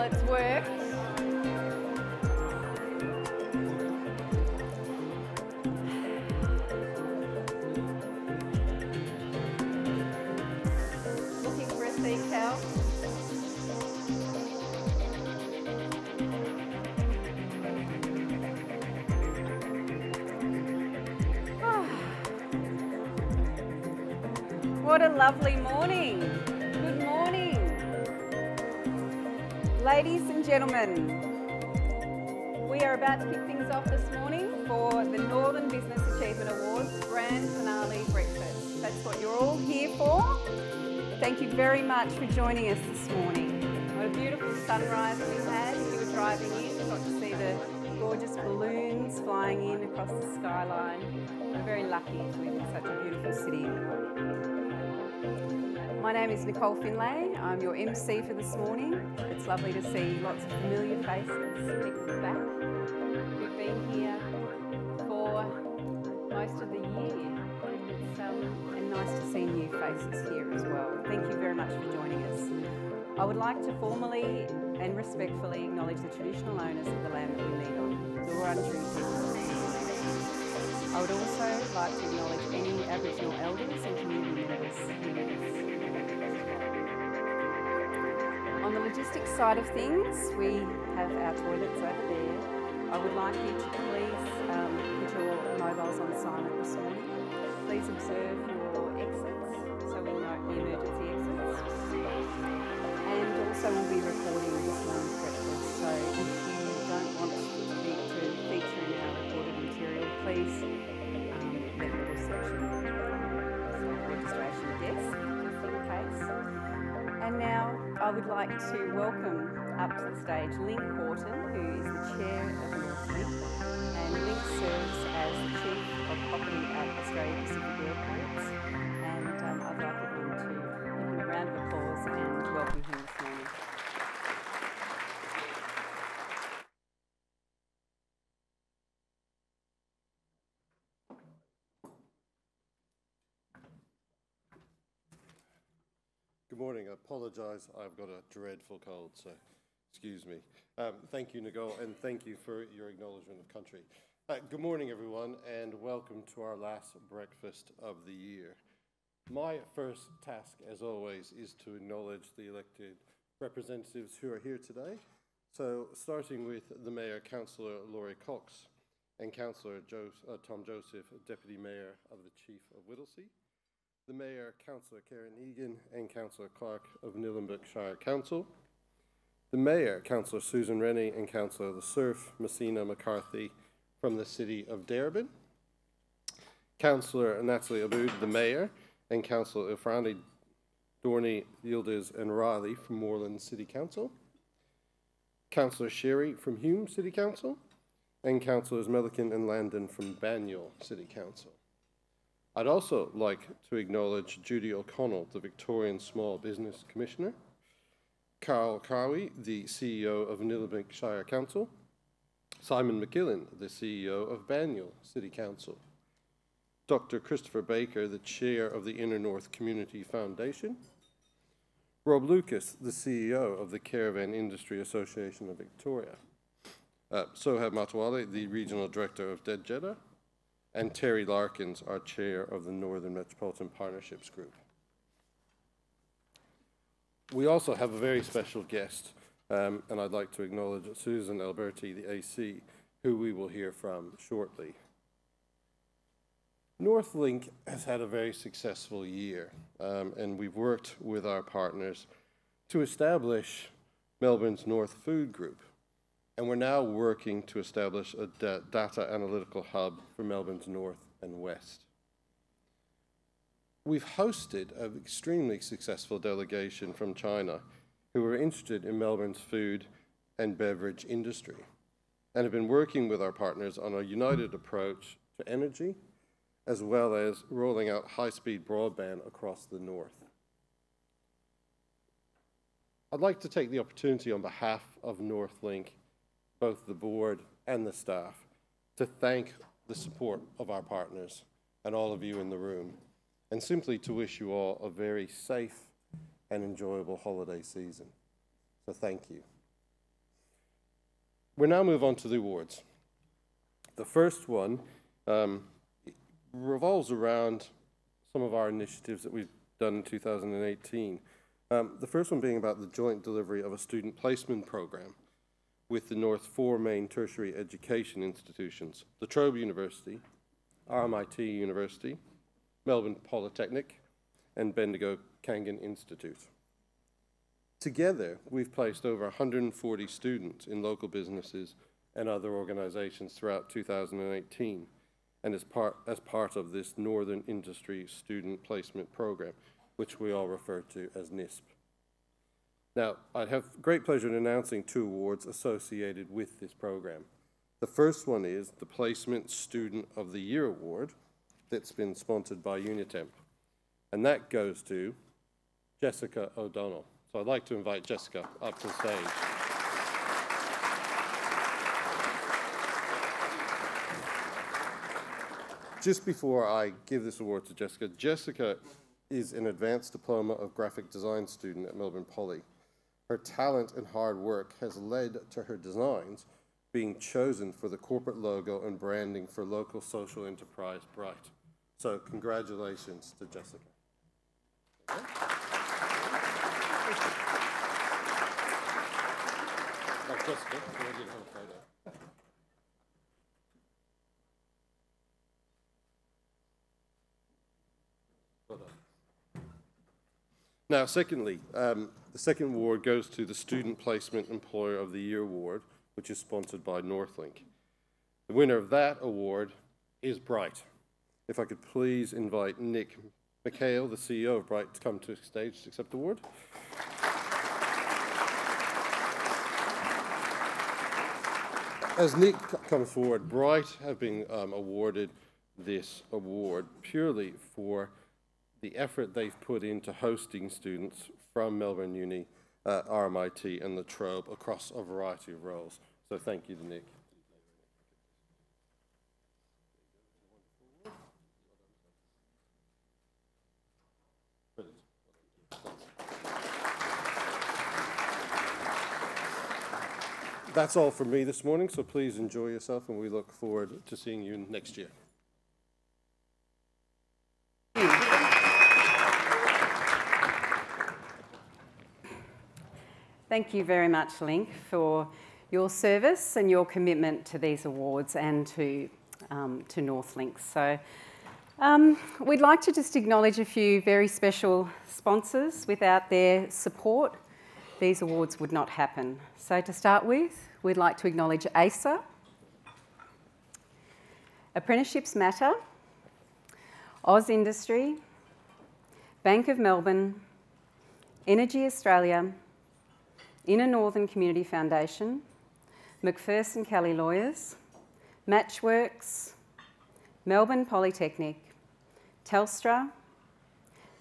toilets work. Looking for a seat, Cal? What a lovely morning. Good morning. Ladies and gentlemen, we are about to kick things off this morning for the Northern Business Achievement Awards Grand Finale Breakfast. That's what you're all here for. Thank you very much for joining us this morning. What a beautiful sunrise we had. You were driving in, got to see the gorgeous balloons flying in across the skyline. We're very lucky to live in such a beautiful city. My name is Nicole Finlay. I'm your MC for this morning. It's lovely to see lots of familiar faces, people at the back. We've been here for most of the year, and nice to see new faces here as well. Thank you very much for joining us. I would like to formally and respectfully acknowledge the traditional owners of the land that we meet on, the Wurundjeri people. I would also like to acknowledge any Aboriginal elders and community members here with us. On the logistics side of things, we have our toilets over there. I would like you to please put your mobiles on silent this morning. Please observe your exits so we note the emergency exits. And also we'll be recording this morning's breakfast, so if you don't want to feature in our recorded material, please let the reception registration desk, just in case. And now I would like to welcome up to the stage Link Horton, who is the chair of Northlink, and Link serves as the Chief of Property at Australia Pacific Airports. And I'd like everyone to give him a round of applause and welcome him this morning. Good morning. I apologise. I've got a dreadful cold, so excuse me. Thank you, Nicole, and thank you for your acknowledgement of country. Good morning, everyone, and welcome to our last breakfast of the year. My first task, as always, is to acknowledge the elected representatives who are here today. So, starting with the Mayor, Councillor Laurie Cox, and Councillor Tom Joseph, Deputy Mayor of the Chief of Whittlesea. The Mayor, Councillor Karen Egan, and Councillor Clark of Nillumbik Shire Council. The Mayor, Councillor Susan Rennie, and Councillor the Surf, Messina McCarthy from the City of Darebin. Councillor Natalie Aboud, the Mayor, and Councillor Ifrani Dorney, Yildiz, and Riley from Moreland City Council. Councillor Sherry from Hume City Council, and Councillors Milliken and Landon from Banyule City Council. I'd also like to acknowledge Judy O'Connell, the Victorian Small Business Commissioner, Carl Cowie, the CEO of Nillumbik Shire Council, Simon McKillen, the CEO of Banyule City Council, Dr. Christopher Baker, the Chair of the Inner North Community Foundation, Rob Lucas, the CEO of the Caravan Industry Association of Victoria, Sohab Matwale, the Regional Director of Dead Jeddah, and Terry Larkins, our Chair of the Northern Metropolitan Partnerships Group. We also have a very special guest, and I'd like to acknowledge Susan Alberti, the AC, who we will hear from shortly. Northlink has had a very successful year, and we've worked with our partners to establish Melbourne's North Food Group. And we're now working to establish a data analytical hub for Melbourne's North and West. We've hosted an extremely successful delegation from China who are interested in Melbourne's food and beverage industry and have been working with our partners on a united approach to energy as well as rolling out high-speed broadband across the North. I'd like to take the opportunity on behalf of Northlink, both the board and the staff, to thank the support of our partners and all of you in the room, and simply to wish you all a very safe and enjoyable holiday season. So thank you. we now move on to the awards. The first one revolves around some of our initiatives that we've done in 2018. The first one being about the joint delivery of a student placement program with the North 4 main tertiary education institutions, La Trobe University, RMIT University, Melbourne Polytechnic, and Bendigo Kangan Institute. Together, we've placed over 140 students in local businesses and other organisations throughout 2018, and as part of this Northern Industry Student Placement Program, which we all refer to as NISP. Now, I have great pleasure in announcing 2 awards associated with this program. The first one is the Placement Student of the Year Award that's been sponsored by Unitemp, and that goes to Jessica O'Donnell. So I'd like to invite Jessica up to the stage. Just before I give this award to Jessica, Jessica is an advanced diploma of graphic design student at Melbourne Poly. Her talent and hard work has led to her designs being chosen for the corporate logo and branding for local social enterprise Bright. So congratulations to Jessica. Okay. Oh, Jessica, can I get her a photo? Well done. Now, secondly, the second award goes to the Student Placement Employer of the Year Award, which is sponsored by Northlink. The winner of that award is Bright. If I could please invite Nick McHale, the CEO of Bright, to come to the stage to accept the award. As Nick comes forward, Bright have been awarded this award purely for the effort they've put into hosting students from Melbourne Uni, RMIT and La Trobe across a variety of roles. So thank you to Nick. That's all from me this morning, so please enjoy yourself and we look forward to seeing you next year. Thank you very much, Link, for your service and your commitment to these awards and to Northlink. So we'd like to just acknowledge a few very special sponsors. Without their support, these awards would not happen. So to start with, we'd like to acknowledge ASA, Apprenticeships Matter, AusIndustry, Bank of Melbourne, Energy Australia, Inner Northern Community Foundation, McPherson Kelly Lawyers, Matchworks, Melbourne Polytechnic, Telstra,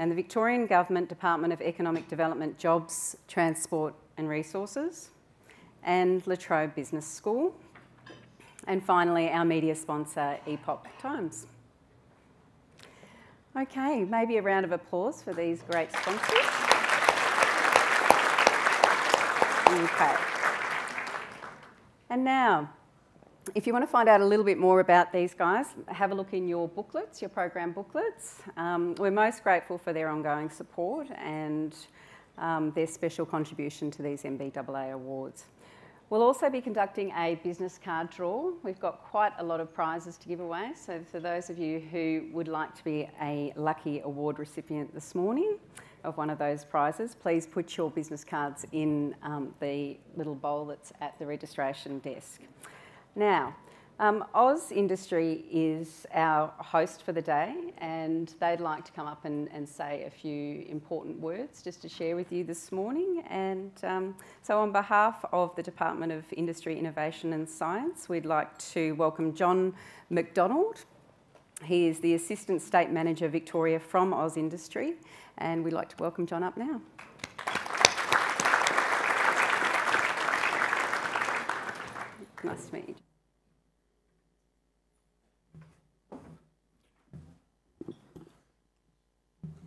and the Victorian Government Department of Economic Development, Jobs, Transport and Resources, and La Trobe Business School, and finally our media sponsor, Epoch Times. Okay, maybe a round of applause for these great sponsors. Okay. And now, if you want to find out a little bit more about these guys, have a look in your booklets, your program booklets. We're most grateful for their ongoing support and their special contribution to these NBAA awards. We'll also be conducting a business card draw. We've got quite a lot of prizes to give away, so for those of you who would like to be a lucky award recipient this morning of one of those prizes, please put your business cards in the little bowl that's at the registration desk. Now, AusIndustry is our host for the day, and they'd like to come up and say a few important words just to share with you this morning. And so on behalf of the Department of Industry, Innovation and Science, we'd like to welcome John Macdonald. He is the Assistant State Manager Victoria from AusIndustry, and we'd like to welcome John up now. Nice to meet you.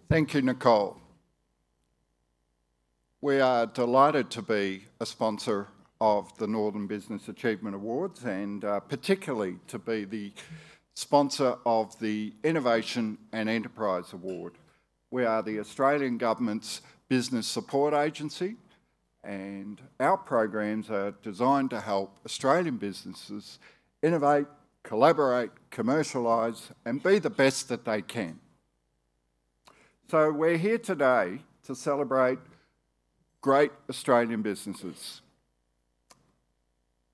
Thank you, Nicole. We are delighted to be a sponsor of the Northern Business Achievement Awards, and particularly to be the sponsor of the Innovation and Enterprise Award. We are the Australian Government's business support agency, and our programs are designed to help Australian businesses innovate, collaborate, commercialise, and be the best that they can. So we're here today to celebrate great Australian businesses.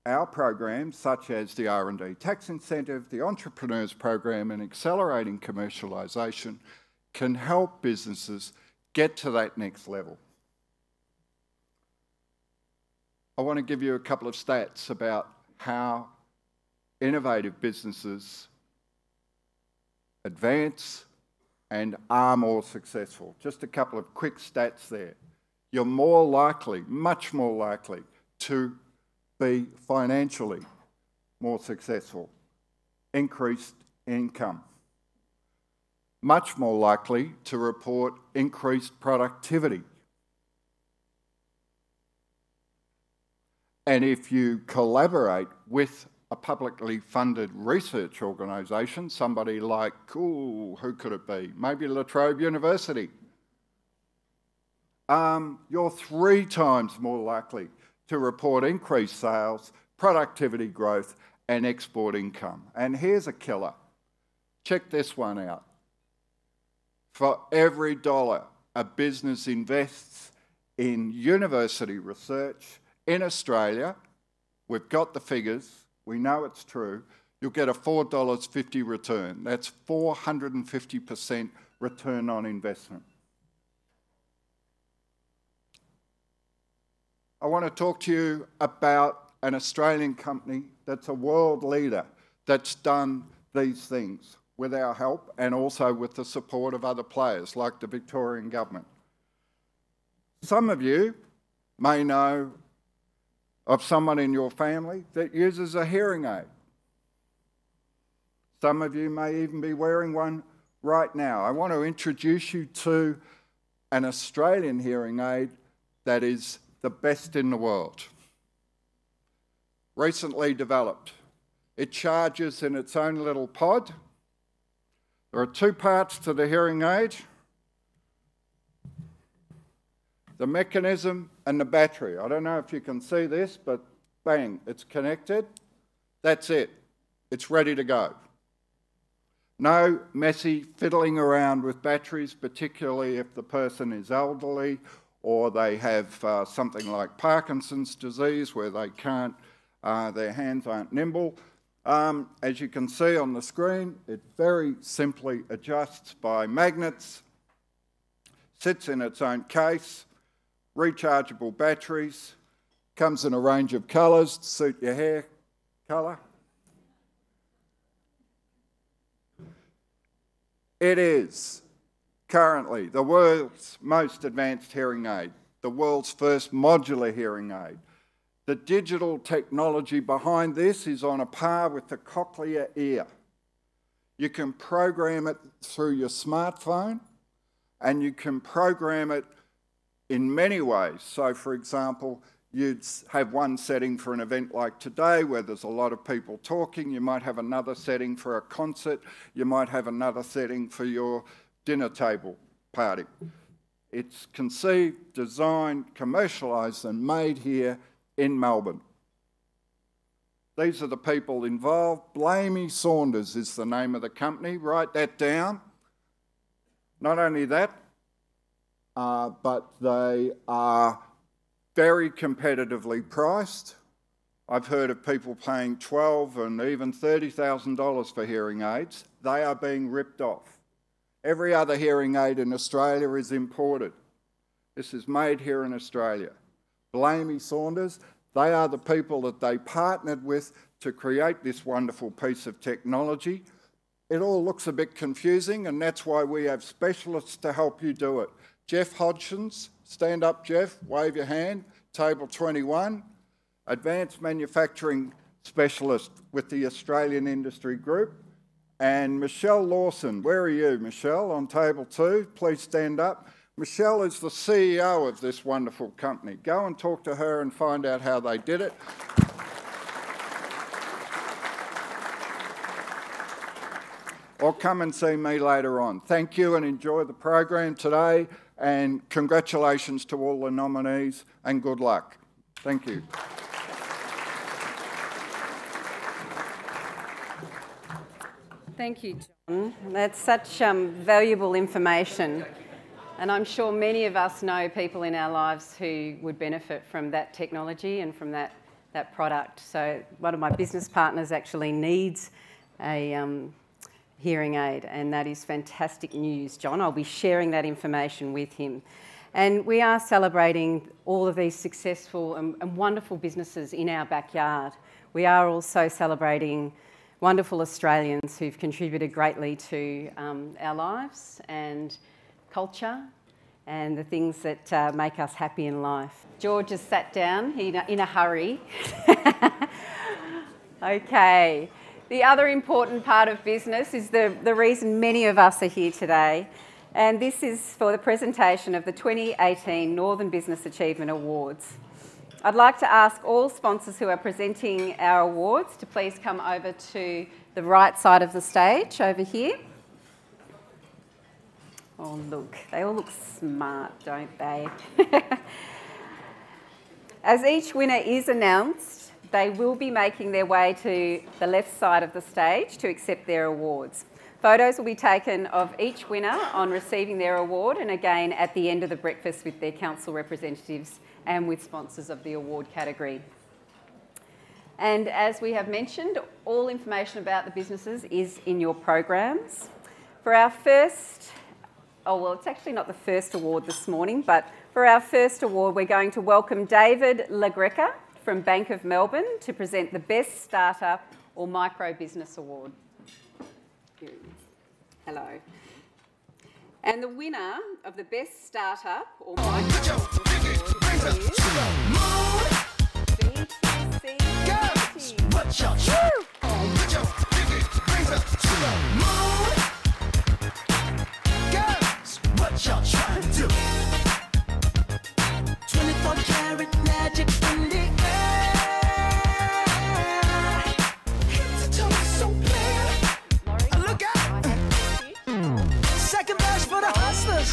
Our programs, such as the R&D Tax Incentive, the Entrepreneurs Program, and Accelerating Commercialisation, can help businesses get to that next level. I want to give you a couple of stats about how innovative businesses advance and are more successful. Just a couple of quick stats there. You're more likely, much more likely, to be financially more successful, increased income, much more likely to report increased productivity. And if you collaborate with a publicly funded research organisation, somebody like, who could it be? Maybe La Trobe University. You're 3 times more likely to report increased sales, productivity growth, and export income. And here's a killer. Check this one out. For every dollar a business invests in university research in Australia, we've got the figures, we know it's true, you'll get a $4.50 return. That's 450% return on investment. I want to talk to you about an Australian company that's a world leader that's done these things with our help and also with the support of other players like the Victorian Government. Some of you may know of someone in your family that uses a hearing aid. Some of you may even be wearing one right now. I want to introduce you to an Australian hearing aid that is the best in the world. Recently developed. It charges in its own little pod. There are 2 parts to the hearing aid: the mechanism and the battery. I don't know if you can see this, but bang, it's connected. That's it. It's ready to go. No messy fiddling around with batteries, particularly if the person is elderly or they have something like Parkinson's disease where they can't, their hands aren't nimble. As you can see on the screen, it very simply adjusts by magnets, sits in its own case, rechargeable batteries, comes in a range of colours to suit your hair colour. It is currently the world's most advanced hearing aid, the world's first modular hearing aid. The digital technology behind this is on a par with the cochlear ear. You can program it through your smartphone, and you can program it in many ways. So, for example, you'd have one setting for an event like today where there's a lot of people talking. You might have another setting for a concert. You might have another setting for your dinner table party. It's conceived, designed, commercialised and made here in Melbourne. These are the people involved. Blamey Saunders is the name of the company. Write that down. Not only that, but they are very competitively priced. I've heard of people paying $12,000 and even $30,000 for hearing aids. They are being ripped off. Every other hearing aid in Australia is imported. This is made here in Australia. Blamey Saunders, they are the people that they partnered with to create this wonderful piece of technology. It all looks a bit confusing, and that's why we have specialists to help you do it. Jeff Hodgins, stand up, Jeff, wave your hand, table 21, Advanced Manufacturing Specialist with the Australian Industry Group. And Michelle Lawson, where are you, Michelle, on table 2? Please stand up. Michelle is the CEO of this wonderful company. Go and talk to her and find out how they did it. Or come and see me later on. Thank you and enjoy the program today, and congratulations to all the nominees and good luck. Thank you. Thank you, John. That's such valuable information. And I'm sure many of us know people in our lives who would benefit from that technology and from that product. So one of my business partners actually needs a hearing aid, and that is fantastic news, John. I'll be sharing that information with him. And we are celebrating all of these successful and wonderful businesses in our backyard. We are also celebrating wonderful Australians who've contributed greatly to our lives and culture and the things that make us happy in life. George has sat down in a hurry. Okay. The other important part of business is the reason many of us are here today, and this is for the presentation of the 2018 Northern Business Achievement Awards. I'd like to ask all sponsors who are presenting our awards to please come over to the right side of the stage over here. Oh look, they all look smart, don't they? As each winner is announced, they will be making their way to the left side of the stage to accept their awards. Photos will be taken of each winner on receiving their award, and again at the end of the breakfast with their council representatives and with sponsors of the award category. And as we have mentioned, all information about the businesses is in your programs. For our first, it's actually not the first award this morning, but for our first award, we're going to welcome David LaGreca from Bank of Melbourne to present the Best Startup or Micro Business Award. Here he is. Hello. And the winner of the Best Startup or Micro Business Award is What y'all trying to do? 24 karat magic in the air. Head to toe so clear. Look out! Second verse for the hustlers,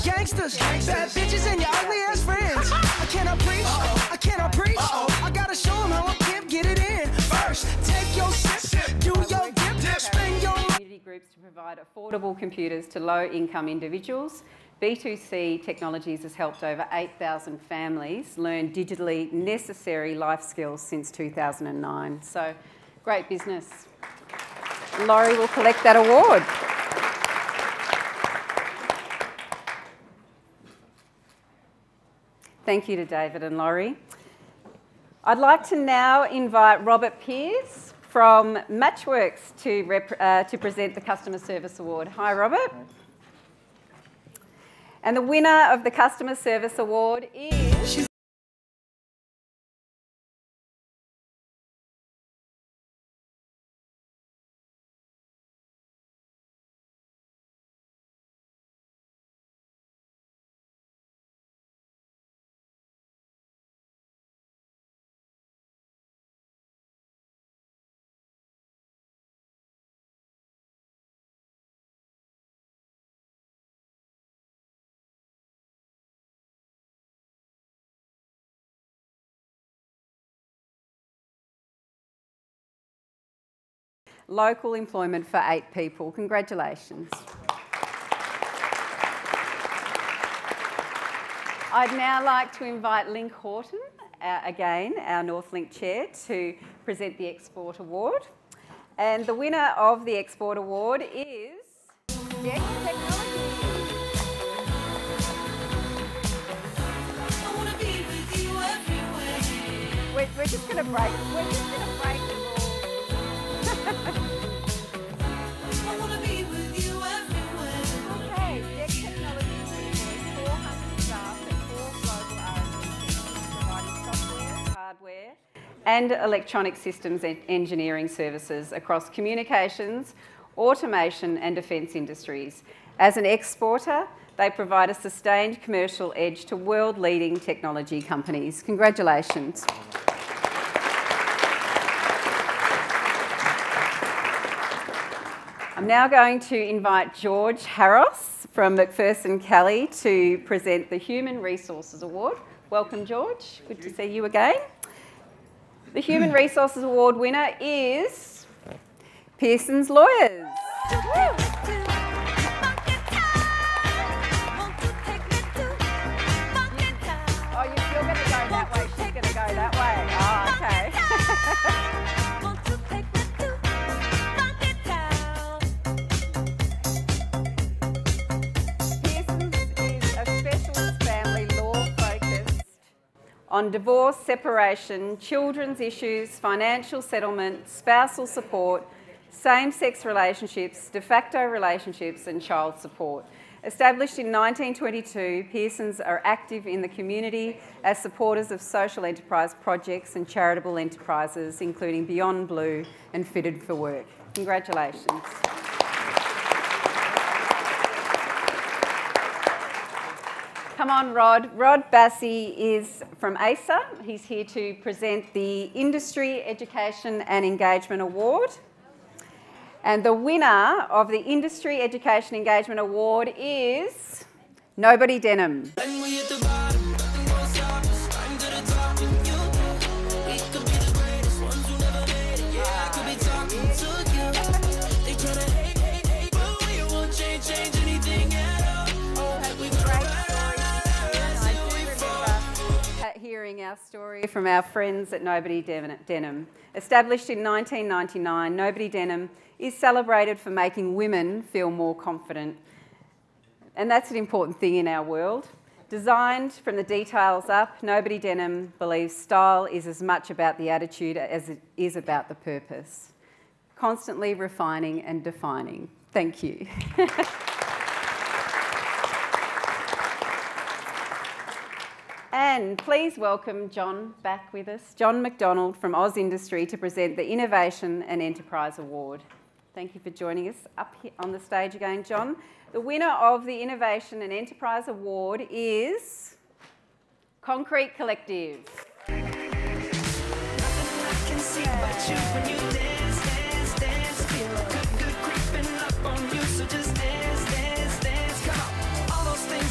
gangsters, bad bitches, and your ugly ass friends. I cannot preach, I cannot preach. I gotta show them how I pimp get it in. First, take your sip, do your dip, spend your groups to provide affordable computers to low-income individuals. B2C Technologies has helped over 8,000 families learn digitally necessary life skills since 2009. So, great business. Laurie will collect that award. Thank you to David and Laurie. I'd like to now invite Robert Pearce from Matchworks to present the Customer Service Award. Hi, Robert. And the winner of the Customer Service Award is... Local employment for 8 people. Congratulations. I'd now like to invite Link Horton, again, our Northlink Chair, to present the Export Award. And the winner of the Export Award is Dex Technology. We're just going to break the rules. I wanna be with you everywhere. Okay, Dex Technology employs 400 staff at 4 global R&D centres providing software, hardware and electronic systems engineering services across communications, automation and defence industries. As an exporter, They provide a sustained commercial edge to world-leading technology companies. Congratulations. I'm now going to invite George Harros from McPherson Kelly to present the Human Resources Award. Welcome, George. Good to see you again. The Human Resources Award winner is Pearson's Lawyers. Woo! You're going to go that way, she's going to go that way. Oh, okay. Pearson's is a specialist family law focused on divorce, separation, children's issues, financial settlement, spousal support, same-sex relationships, de facto relationships and child support. Established in 1922, Pearsons are active in the community as supporters of social enterprise projects and charitable enterprises, including Beyond Blue and Fitted for Work. Congratulations. Come on, Rod. Rod Bassey is from ASA. He's here to present the Industry, Education and Engagement Award. And the winner of the Industry Education Engagement Award is Nobody Denham. Hearing our story from our friends at Nobody Denham. Established in 1999, Nobody Denham is celebrated for making women feel more confident. And that's an important thing in our world. Designed from the details up, Nobody Denham believes style is as much about the attitude as it is about the purpose. Constantly refining and defining. Thank you. And please welcome John back with us, John Macdonald from AusIndustry to present the Innovation and Enterprise Award. Thank you for joining us up here on the stage again, John. The winner of the Innovation and Enterprise Award is Concrete Collective.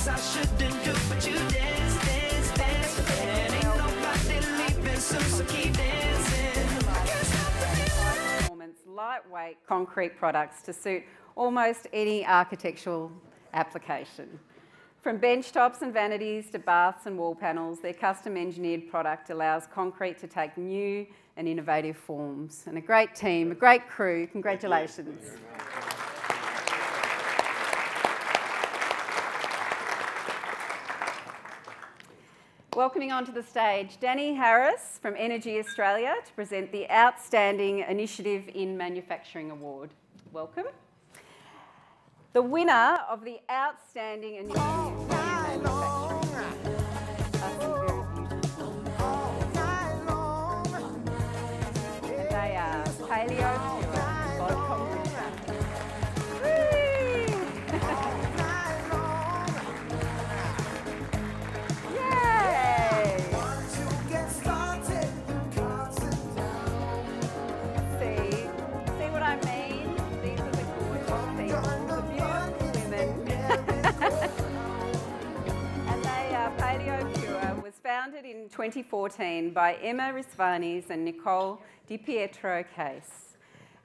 I shouldn't do, but you dance, dance, dance. And ain't nobody leaving soon, so keep dancing. Performance, lightweight concrete products to suit almost any architectural application. From bench tops and vanities to baths and wall panels, their custom engineered product allows concrete to take new and innovative forms. And a great team, a great crew. Congratulations. Welcoming onto the stage, Danny Harris from Energy Australia to present the Outstanding Initiative in Manufacturing Award. Welcome. The winner of the Outstanding Initiative in Manufacturing. And they are Paleo Pure Bod Kombucha. Founded in 2014 by Emma Risvanis and Nicole Di Pietro Case.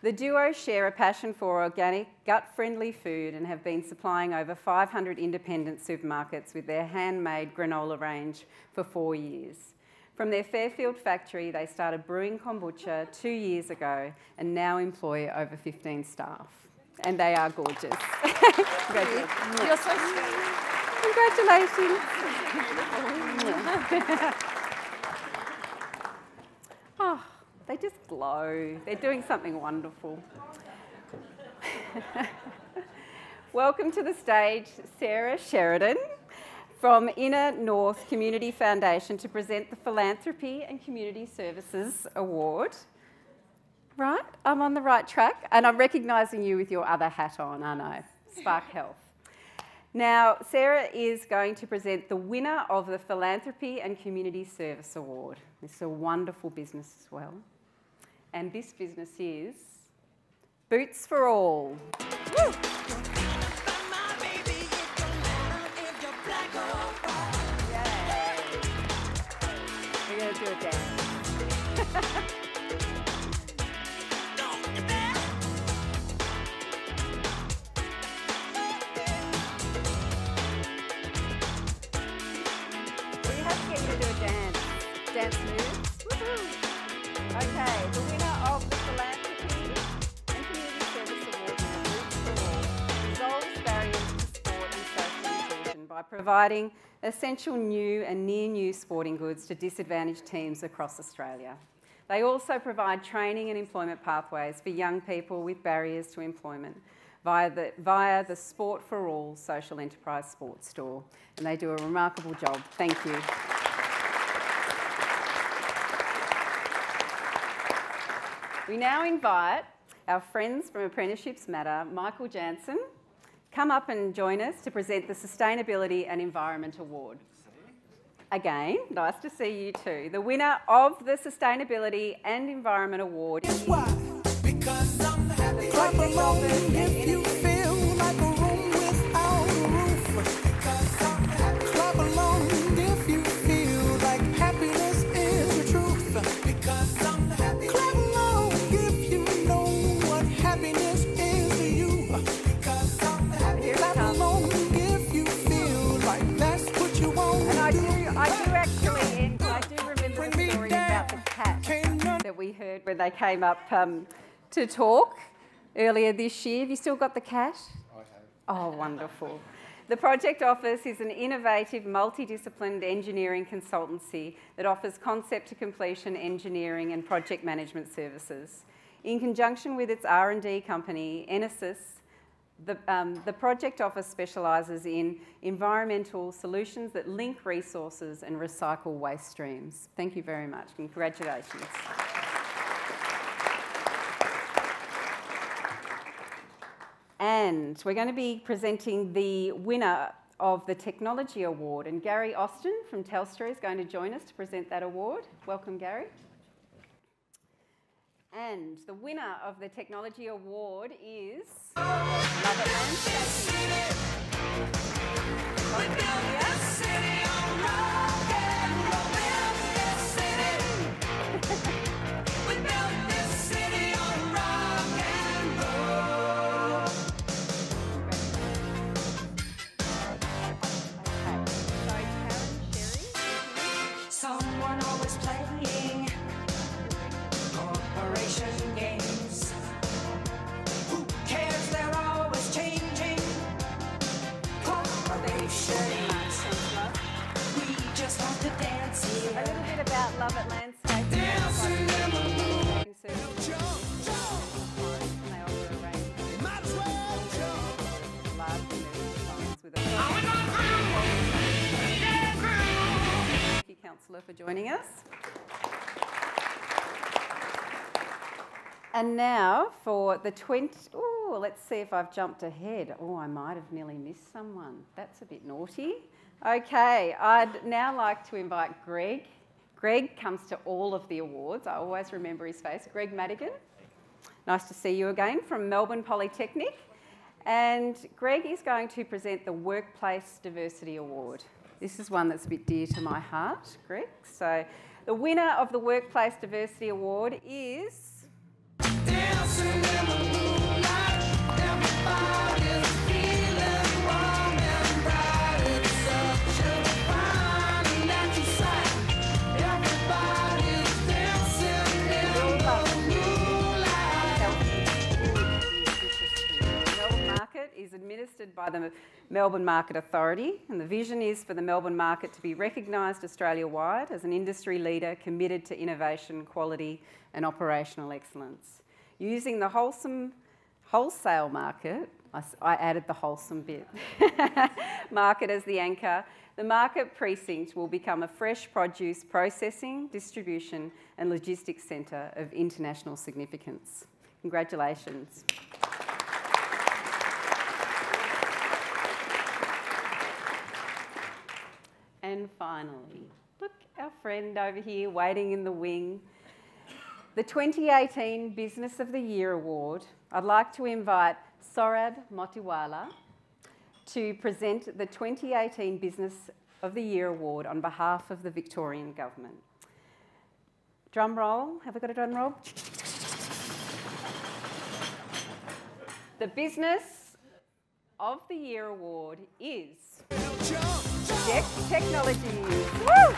The duo share a passion for organic, gut-friendly food and have been supplying over 500 independent supermarkets with their handmade granola range for 4 years. From their Fairfield factory, they started brewing kombucha 2 years ago and now employ over 15 staff. And they are gorgeous. Congratulations. You're so sweet. Congratulations. Oh, they just glow. They're doing something wonderful. Welcome to the stage, Sarah Sheridan from Inner North Community Foundation to present the Philanthropy and Community Services Award. Right, I'm on the right track and I'm recognising you with your other hat on, aren't I? Spark Health. Now, Sarah is going to present the winner of the Philanthropy and Community Service Award. This is a wonderful business as well. And this business is Boots for All. Woo! We're going to do a dance. Dance moves. Woohoo! Okay, the winner of the Philanthropy and Community Service Award in the Boots for All resolves barriers to sport and social inclusion by providing essential new and near-new sporting goods to disadvantaged teams across Australia. They also provide training and employment pathways for young people with barriers to employment via the Sport for All social enterprise sports store. And they do a remarkable job. Thank you. We now invite our friends from Apprenticeships Matter, Michael Jansen, come up and join us to present the Sustainability and Environment Award. Again, nice to see you too. The winner of the Sustainability and Environment Award is Why? Because I'm happy. Clap along if you feel like a room without a roof. Because I'm happy. Clap along if you feel like happiness is the truth. Because I'm happy. Clap along if you know what happiness is to you. Because I'm happy. Clap along if you feel like that's what you want to do. I do remember the story about the cat that we heard when they came up to talk earlier this year. Have you still got the cat? I have. Oh, wonderful. The Project Office is an innovative, multidisciplined engineering consultancy that offers concept to completion engineering and project management services. In conjunction with its R&D company, Enesis, the Project Office specialises in environmental solutions that link resources and recycle waste streams. Thank you very much and congratulations. And we're going to be presenting the winner of the Technology Award, and Gary Austin from Telstra is going to join us to present that award. Welcome, Gary. And the winner of the Technology Award is Love It Landscaping. Someone always playing corporation games. Who cares? They're always changing. Corporation. We just want to dance here. A little bit about Love It Landscaping. Dancing in the moon. And they offer a range of Might as well jump. large designs with a Thank you, Councillor, for joining us. And now for the 20... Oh, let's see if I've jumped ahead. Oh, I might have nearly missed someone. That's a bit naughty. Okay, I'd now like to invite Greg. Greg comes to all of the awards. I always remember his face. Greg Madigan. Nice to see you again from Melbourne Polytechnic. And Greg is going to present the Workplace Diversity Award. This is one that's a bit dear to my heart, Greg. So the winner of the Workplace Diversity Award is... Dancing in the moonlight, everybody's feeling warm and bright. It's such a fine natural sight. Everybody's dancing in the moonlight. The Melbourne Market is administered by the Melbourne Market Authority, and the vision is for the Melbourne Market to be recognised Australia-wide as an industry leader committed to innovation, quality and operational excellence. Using the wholesale market, I added the wholesome bit, market as the anchor, the market precinct will become a fresh produce processing, distribution and logistics centre of international significance. Congratulations. And finally, look, our friend over here waiting in the wing. The 2018 Business of the Year Award. I'd like to invite Sorab Motiwala to present the 2018 Business of the Year Award on behalf of the Victorian Government. Drum roll. Have we got a drum roll? The Business of the Year Award is Dex Technologies. Woo!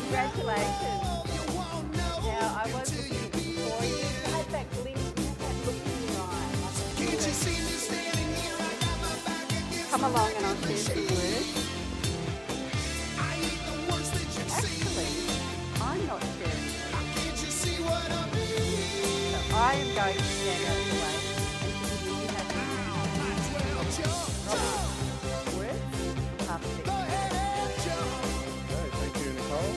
Congratulations. Now, I was looking for you. You had that glint, that look in your eye. Come along and I'll share some words. Actually, I'm not sharing words. So I am going to stand out of the way and you have words, half a second. Okay, thank you, Nicole.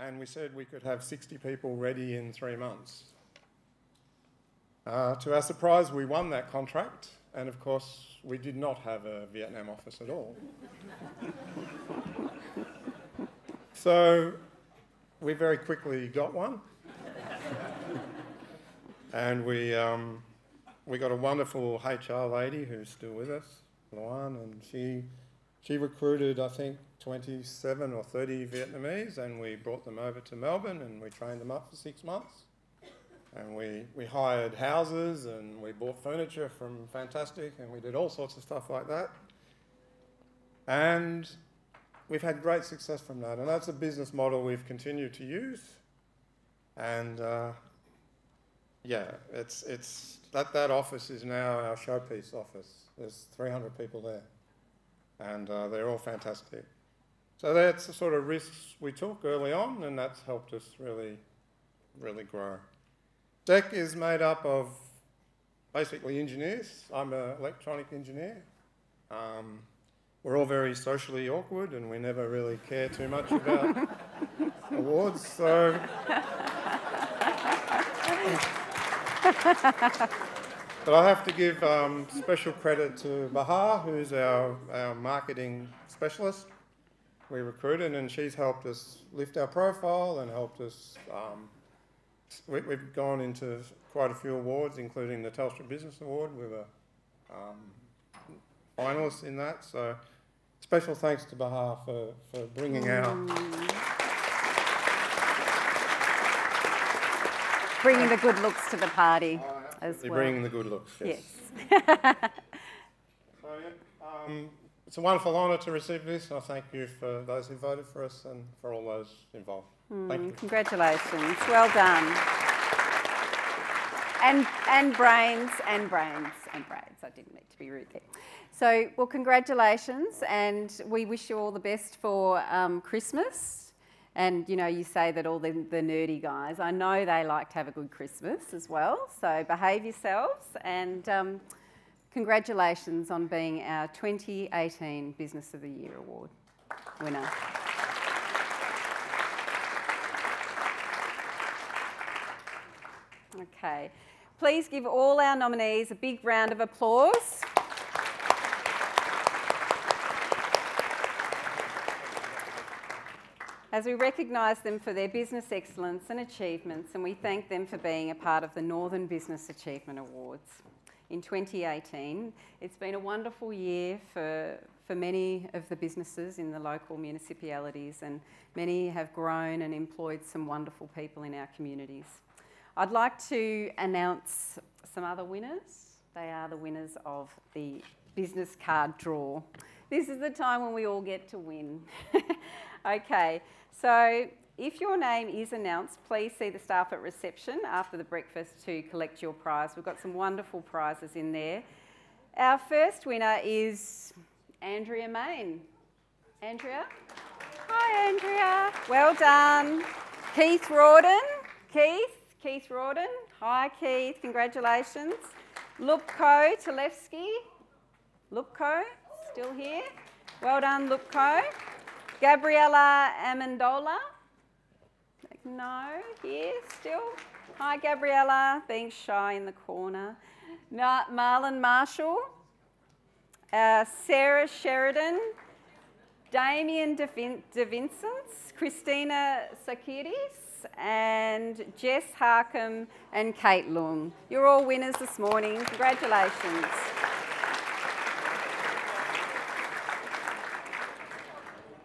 And we said we could have 60 people ready in 3 months. To our surprise, we won that contract, and of course, we did not have a Vietnam office at all. So we very quickly got one, and we got a wonderful HR lady who's still with us, Luan, and she recruited, I think, 27 or 30 Vietnamese, and we brought them over to Melbourne and we trained them up for 6 months. And we hired houses and we bought furniture from Fantastic and we did all sorts of stuff like that. And we've had great success from that, and that's a business model we've continued to use. And yeah, that office is now our showpiece office. There's 300 people there, and they're all fantastic. So that's the sort of risks we took early on, and that's helped us really, really grow. DEC is made up of basically engineers. I'm an electronic engineer. We're all very socially awkward, and we never really care too much about awards. So, but I have to give special credit to Bahar, who's our marketing specialist. We recruited, and she's helped us lift our profile and helped us. We've gone into quite a few awards, including the Telstra Business Award. We were finalists in that. So special thanks to Bahar for bringing out. Bringing the good looks to the party as well. Bringing the good looks, yes. So, yeah, it's a wonderful honour to receive this. I thank you for those who voted for us and for all those involved. Thank you. Congratulations. Well done. And brains. I didn't mean to be rude there. So, well, congratulations, and we wish you all the best for Christmas. And, you know, you say that all the nerdy guys, I know they like to have a good Christmas as well, so behave yourselves, and congratulations on being our 2018 Business of the Year Award winner. Okay. Please give all our nominees a big round of applause. As we recognise them for their business excellence and achievements, and we thank them for being a part of the Northern Business Achievement Awards in 2018. It's been a wonderful year for many of the businesses in the local municipalities, and many have grown and employed some wonderful people in our communities. I'd like to announce some other winners. They are the winners of the business card draw. This is the time when we all get to win. Okay, so if your name is announced, please see the staff at reception after the breakfast to collect your prize. We've got some wonderful prizes in there. Our first winner is Andrea Main. Andrea? Hi, Andrea. Well done. Keith Rawdon. Keith Rawdon. Hi, Keith. Congratulations. Lupko Talevsky. Lupko, still here. Well done, Lupko. Gabriella Amendola. No, here still. Hi, Gabriella, being shy in the corner. Marlon Marshall. Sarah Sheridan. Damien DeVincents. Christina Sakiris. And Jess Harkham and Kate Lung. You're all winners this morning. Congratulations.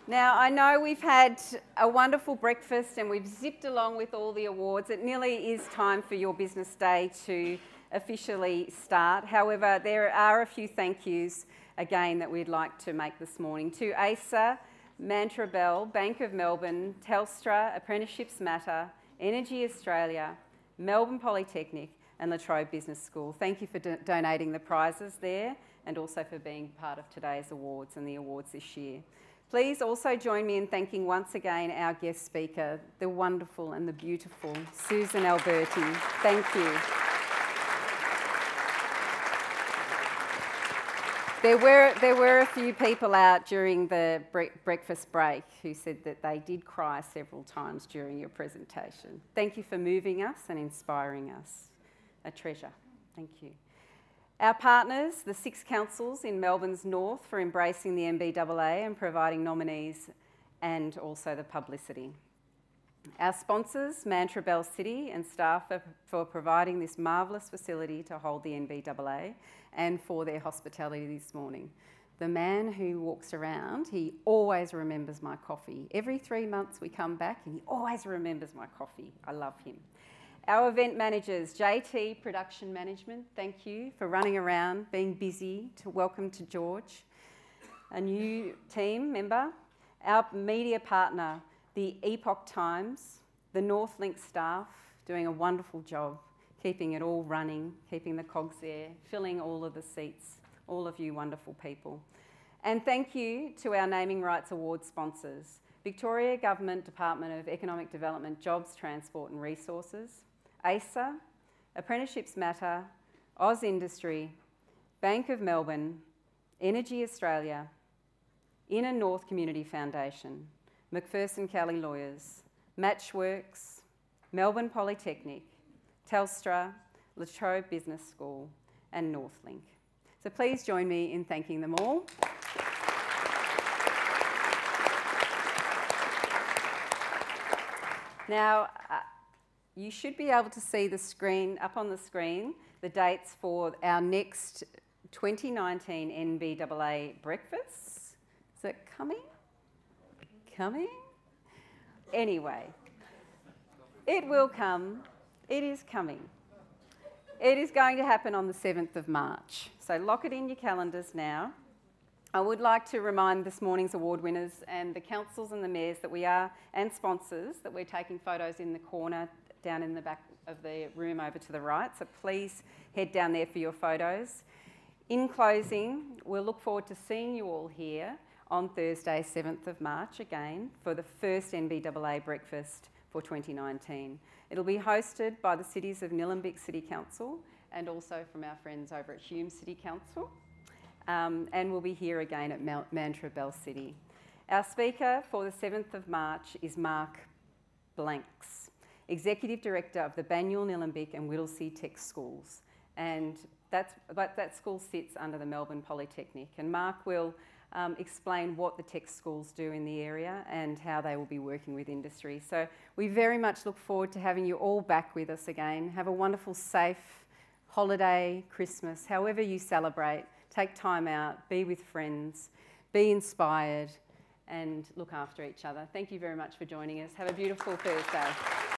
Now, I know we've had a wonderful breakfast and we've zipped along with all the awards. It nearly is time for your business day to officially start. However, there are a few thank yous again that we'd like to make this morning to ASA, Mantra Bell, Bank of Melbourne, Telstra, Apprenticeships Matter, Energy Australia, Melbourne Polytechnic and La Trobe Business School. Thank you for donating the prizes there and also for being part of today's awards and the awards this year. Please also join me in thanking once again our guest speaker, the wonderful and the beautiful Susan Alberti. Thank you. There were a few people out during the breakfast break who said that they did cry several times during your presentation. Thank you for moving us and inspiring us. A treasure. Thank you. Our partners, the 6 councils in Melbourne's north, for embracing the NBAA and providing nominees and also the publicity. Our sponsors, Mantra Bell City and staff for providing this marvellous facility to hold the NBAA and for their hospitality this morning. The man who walks around, he always remembers my coffee. Every 3 months we come back and he always remembers my coffee. I love him. Our event managers, JT Production Management, thank you for running around, being busy. Welcome to George. A new team member. Our media partner, the Epoch Times, the Northlink staff, doing a wonderful job, keeping it all running, keeping the cogs there, filling all of the seats, all of you wonderful people. And thank you to our Naming Rights Award sponsors, Victoria Government Department of Economic Development, Jobs, Transport and Resources, ASA, Apprenticeships Matter, AusIndustry, Bank of Melbourne, Energy Australia, Inner North Community Foundation, McPherson Kelly Lawyers, Matchworks, Melbourne Polytechnic, Telstra, La Trobe Business School and Northlink. So please join me in thanking them all. Now, you should be able to see the screen, up on the screen, the dates for our next 2019 NBAA breakfasts. Is it coming? Coming? Anyway, it will come. It is coming. It is going to happen on the 7th of March. So lock it in your calendars now. I would like to remind this morning's award winners and the councils and the mayors that we are, and sponsors, that we're taking photos in the corner down in the back of the room over to the right. So please head down there for your photos. In closing, we'll look forward to seeing you all here on Thursday, 7th of March again for the first NBAA breakfast for 2019. It'll be hosted by the cities of Nillumbik City Council and also from our friends over at Hume City Council. And we'll be here again at Mantra Bell City. Our speaker for the 7th of March is Mark Blanks. Executive Director of the Banyule, Nillumbik and Whittlesea Tech Schools. And that school sits under the Melbourne Polytechnic. And Mark will explain what the tech schools do in the area and how they will be working with industry. So we very much look forward to having you all back with us again. Have a wonderful, safe holiday, Christmas, however you celebrate. Take time out, be with friends, be inspired and look after each other. Thank you very much for joining us. Have a beautiful Thursday.